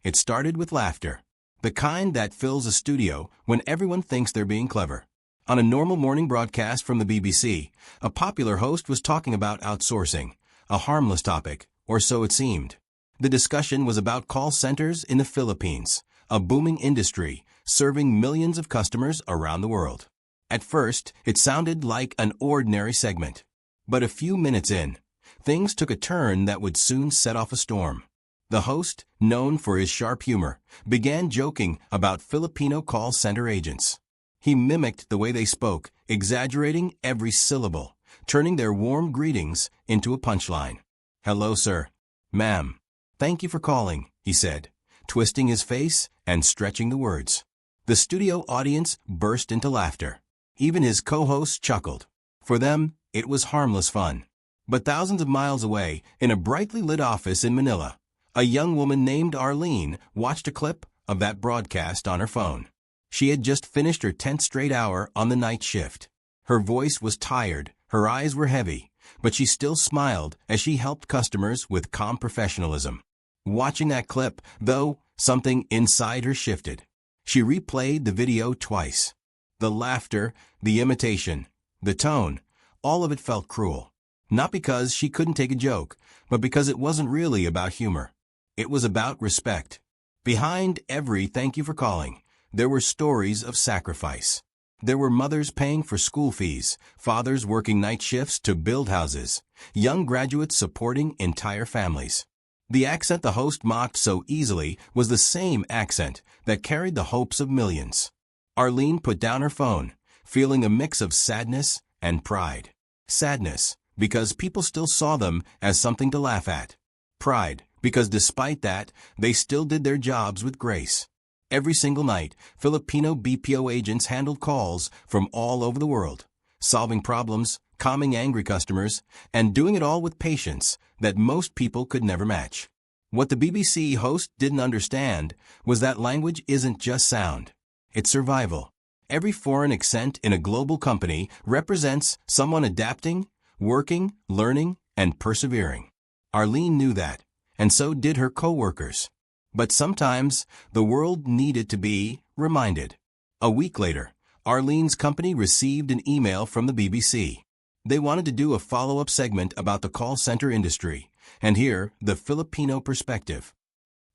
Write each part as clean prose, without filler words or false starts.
It started with laughter, the kind that fills a studio when everyone thinks they're being clever. On a normal morning broadcast from the BBC, a popular host was talking about outsourcing, a harmless topic, or so it seemed. The discussion was about call centers in the Philippines, a booming industry serving millions of customers around the world. At first, it sounded like an ordinary segment. But a few minutes in, things took a turn that would soon set off a storm. The host, known for his sharp humor, began joking about Filipino call center agents. He mimicked the way they spoke, exaggerating every syllable, turning their warm greetings into a punchline. "Hello, sir. Ma'am. Thank you for calling," he said, twisting his face and stretching the words. The studio audience burst into laughter. Even his co-hosts chuckled. For them, it was harmless fun. But thousands of miles away, in a brightly lit office in Manila, a young woman named Arlene watched a clip of that broadcast on her phone. She had just finished her 10th straight hour on the night shift. Her voice was tired, her eyes were heavy, but she still smiled as she helped customers with calm professionalism. Watching that clip, though, something inside her shifted. She replayed the video twice. The laughter, the imitation, the tone, all of it felt cruel. Not because she couldn't take a joke, but because it wasn't really about humor. It was about respect. Behind every "thank you for calling," there were stories of sacrifice. There were mothers paying for school fees, fathers working night shifts to build houses, young graduates supporting entire families. The accent the host mocked so easily was the same accent that carried the hopes of millions. Arlene put down her phone, feeling a mix of sadness and pride. Sadness, because people still saw them as something to laugh at. Pride, because despite that, they still did their jobs with grace. Every single night, Filipino BPO agents handled calls from all over the world, solving problems, calming angry customers, and doing it all with patience that most people could never match. What the BBC host didn't understand was that language isn't just sound. It's survival. Every foreign accent in a global company represents someone adapting, working, learning, and persevering. Arlene knew that, and so did her co-workers. But sometimes, the world needed to be reminded. A week later, Arlene's company received an email from the BBC. They wanted to do a follow-up segment about the call center industry, and hear the Filipino perspective.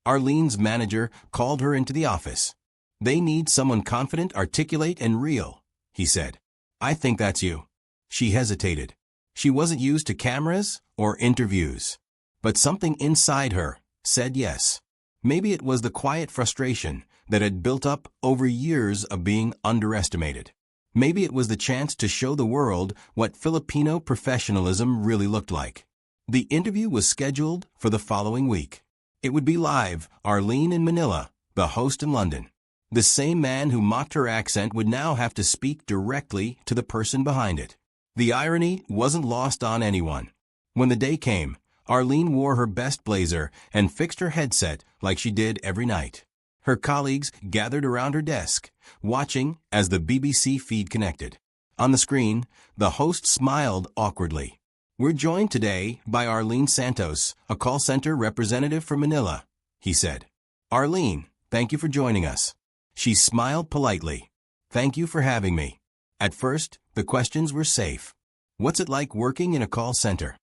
Arlene's manager called her into the office. "They need someone confident, articulate, and real," he said. "I think that's you." She hesitated. She wasn't used to cameras or interviews. But something inside her said yes. Maybe it was the quiet frustration that had built up over years of being underestimated. Maybe it was the chance to show the world what Filipino professionalism really looked like. The interview was scheduled for the following week. It would be live, Arlene in Manila, the host in London. The same man who mocked her accent would now have to speak directly to the person behind it. The irony wasn't lost on anyone. When the day came, Arlene wore her best blazer and fixed her headset like she did every night. Her colleagues gathered around her desk, watching as the BBC feed connected. On the screen, the host smiled awkwardly. "We're joined today by Arlene Santos, a call center representative from Manila," he said. "Arlene, thank you for joining us." She smiled politely. "Thank you for having me." At first, the questions were safe. What's it like working in a call center?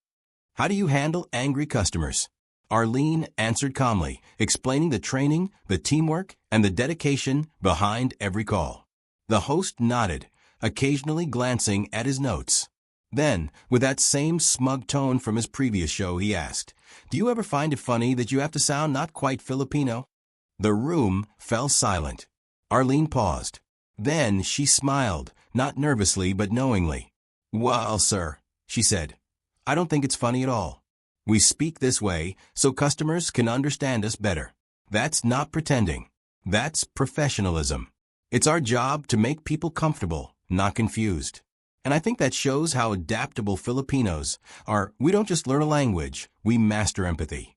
How do you handle angry customers? Arlene answered calmly, explaining the training, the teamwork, and the dedication behind every call. The host nodded, occasionally glancing at his notes. Then, with that same smug tone from his previous show, he asked, "Do you ever find it funny that you have to sound not quite Filipino?" The room fell silent. Arlene paused. Then she smiled, not nervously but knowingly. "Well, sir," she said, "I don't think it's funny at all. We speak this way so customers can understand us better. That's not pretending. That's professionalism. It's our job to make people comfortable, not confused. And I think that shows how adaptable Filipinos are. We don't just learn a language, we master empathy."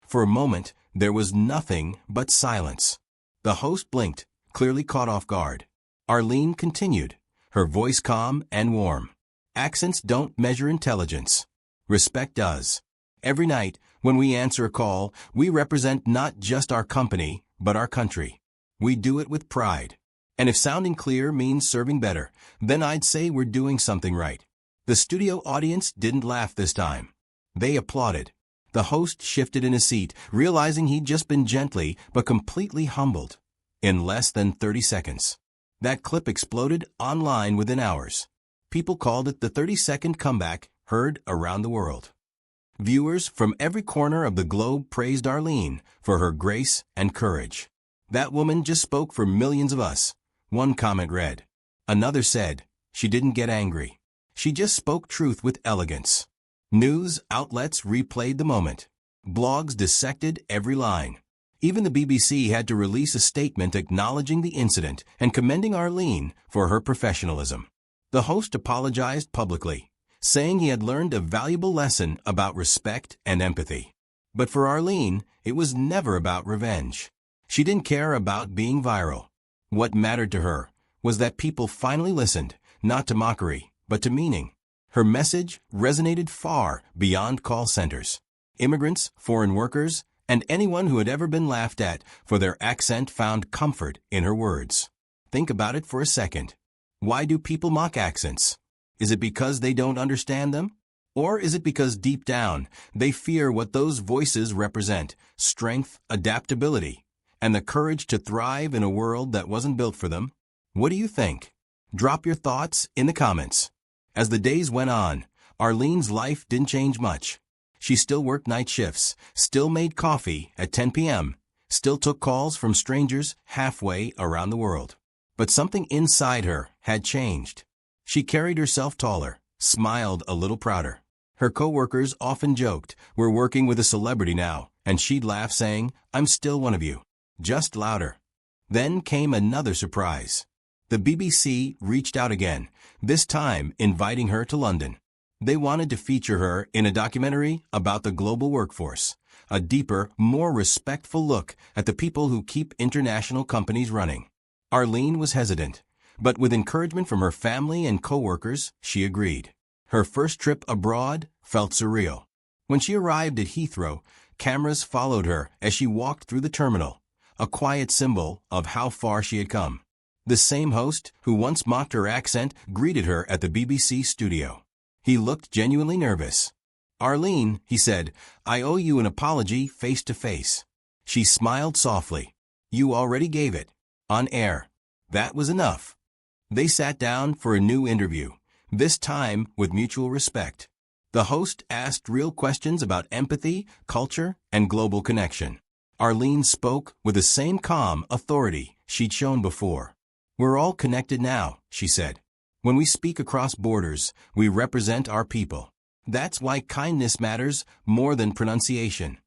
For a moment, there was nothing but silence. The host blinked, clearly caught off guard. Arlene continued, her voice calm and warm. "Accents don't measure intelligence. Respect does. Every night, When we answer a call, we represent not just our company, but our country. We do it with pride. And if sounding clear means serving better, then I'd say we're doing something right. The studio audience didn't laugh this time. They applauded. The host shifted in his seat, realizing he'd just been gently but completely humbled. In less than 30 seconds. That clip exploded online within hours. People called it the 30-second comeback heard around the world. Viewers from every corner of the globe praised Arlene for her grace and courage. That woman just spoke for millions of us. One comment read. Another said, she didn't get angry. She just spoke truth with elegance. News outlets replayed the moment. Blogs dissected every line. Even the BBC had to release a statement acknowledging the incident and commending Arlene for her professionalism. The host apologized publicly, saying he had learned a valuable lesson about respect and empathy. But for Arlene, it was never about revenge. She didn't care about being viral. What mattered to her was that people finally listened, not to mockery, but to meaning. Her message resonated far beyond call centers. Immigrants, foreign workers, and anyone who had ever been laughed at for their accent found comfort in her words. Think about it for a second. Why do people mock accents? Is it because they don't understand them? Or is it because deep down they fear what those voices represent, strength, adaptability, and the courage to thrive in a world that wasn't built for them? What do you think? Drop your thoughts in the comments. As the days went on, Arlene's life didn't change much. She still worked night shifts, still made coffee at 10 p.m., still took calls from strangers halfway around the world. But something inside her had changed. She carried herself taller, smiled a little prouder. Her co-workers often joked, "We're working with a celebrity now," and she'd laugh saying, "I'm still one of you." Just louder. Then came another surprise. The BBC reached out again, this time inviting her to London. They wanted to feature her in a documentary about the global workforce, a deeper, more respectful look at the people who keep international companies running. Arlene was hesitant, but with encouragement from her family and co-workers, she agreed. Her first trip abroad felt surreal. When she arrived at Heathrow, cameras followed her as she walked through the terminal, a quiet symbol of how far she had come. The same host who once mocked her accent greeted her at the BBC studio. He looked genuinely nervous. "Arlene," he said, "I owe you an apology face to face." She smiled softly. "You already gave it. On air." That was enough. They sat down for a new interview, this time with mutual respect. The host asked real questions about empathy, culture, and global connection. Arlene spoke with the same calm authority she'd shown before. "We're all connected now," she said. "When we speak across borders, we represent our people. That's why kindness matters more than pronunciation."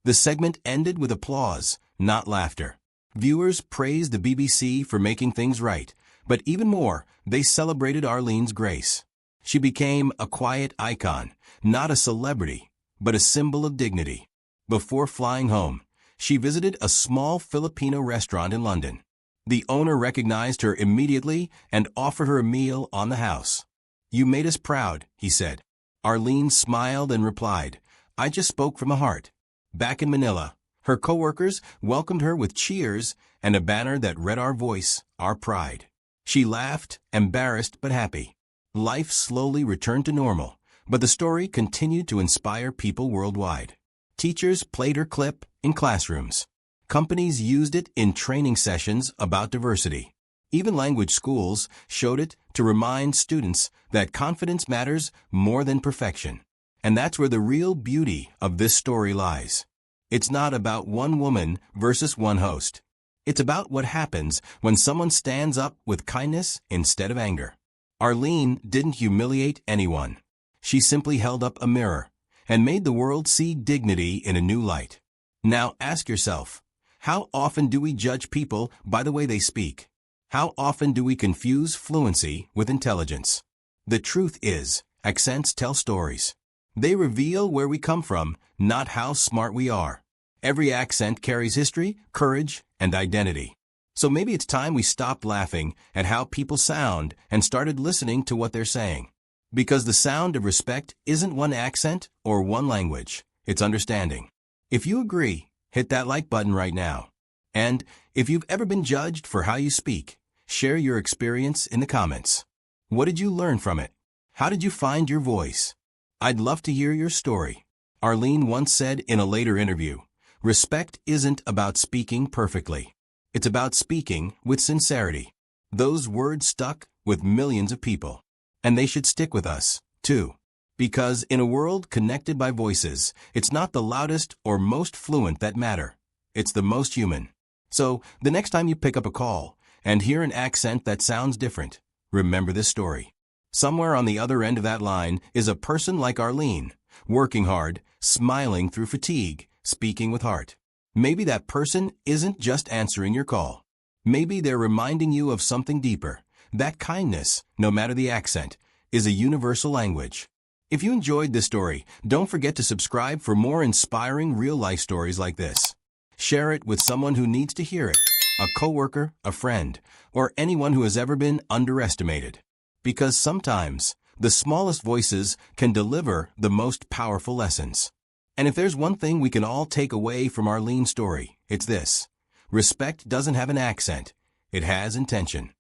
The segment ended with applause, not laughter. Viewers praised the BBC for making things right, but even more, they celebrated Arlene's grace. She became a quiet icon, not a celebrity, but a symbol of dignity. Before flying home, she visited a small Filipino restaurant in London. The owner recognized her immediately and offered her a meal on the house. "You made us proud," he said. Arlene smiled and replied, "I just spoke from the heart." Back in Manila, her co-workers welcomed her with cheers and a banner that read "Our voice, our pride." She laughed, embarrassed but happy. Life slowly returned to normal, but the story continued to inspire people worldwide. Teachers played her clip in classrooms. Companies used it in training sessions about diversity. Even language schools showed it to remind students that confidence matters more than perfection. And that's where the real beauty of this story lies. It's not about one woman versus one host. It's about what happens when someone stands up with kindness instead of anger. Arlene didn't humiliate anyone. She simply held up a mirror and made the world see dignity in a new light. Now ask yourself, how often do we judge people by the way they speak? How often do we confuse fluency with intelligence? The truth is, accents tell stories. They reveal where we come from, not how smart we are. Every accent carries history, courage, and identity. So maybe it's time we stopped laughing at how people sound and started listening to what they're saying. Because the sound of respect isn't one accent or one language. it's understanding. If you agree, hit that like button right now. And if you've ever been judged for how you speak, share your experience in the comments. What did you learn from it? How did you find your voice? I'd love to hear your story. Arlene once said in a later interview, "Respect isn't about speaking perfectly. It's about speaking with sincerity." Those words stuck with millions of people. And they should stick with us, too. Because in a world connected by voices, it's not the loudest or most fluent that matter. It's the most human. So, the next time you pick up a call and hear an accent that sounds different, remember this story. Somewhere on the other end of that line is a person like Arlene, working hard, smiling through fatigue, speaking with heart. Maybe that person isn't just answering your call. Maybe they're reminding you of something deeper. That kindness, no matter the accent, is a universal language. If you enjoyed this story, don't forget to subscribe for more inspiring real-life stories like this. Share it with someone who needs to hear it, a coworker, a friend, or anyone who has ever been underestimated. Because sometimes, the smallest voices can deliver the most powerful lessons. And if there's one thing we can all take away from Arlene's story, it's this. Respect doesn't have an accent. It has intention.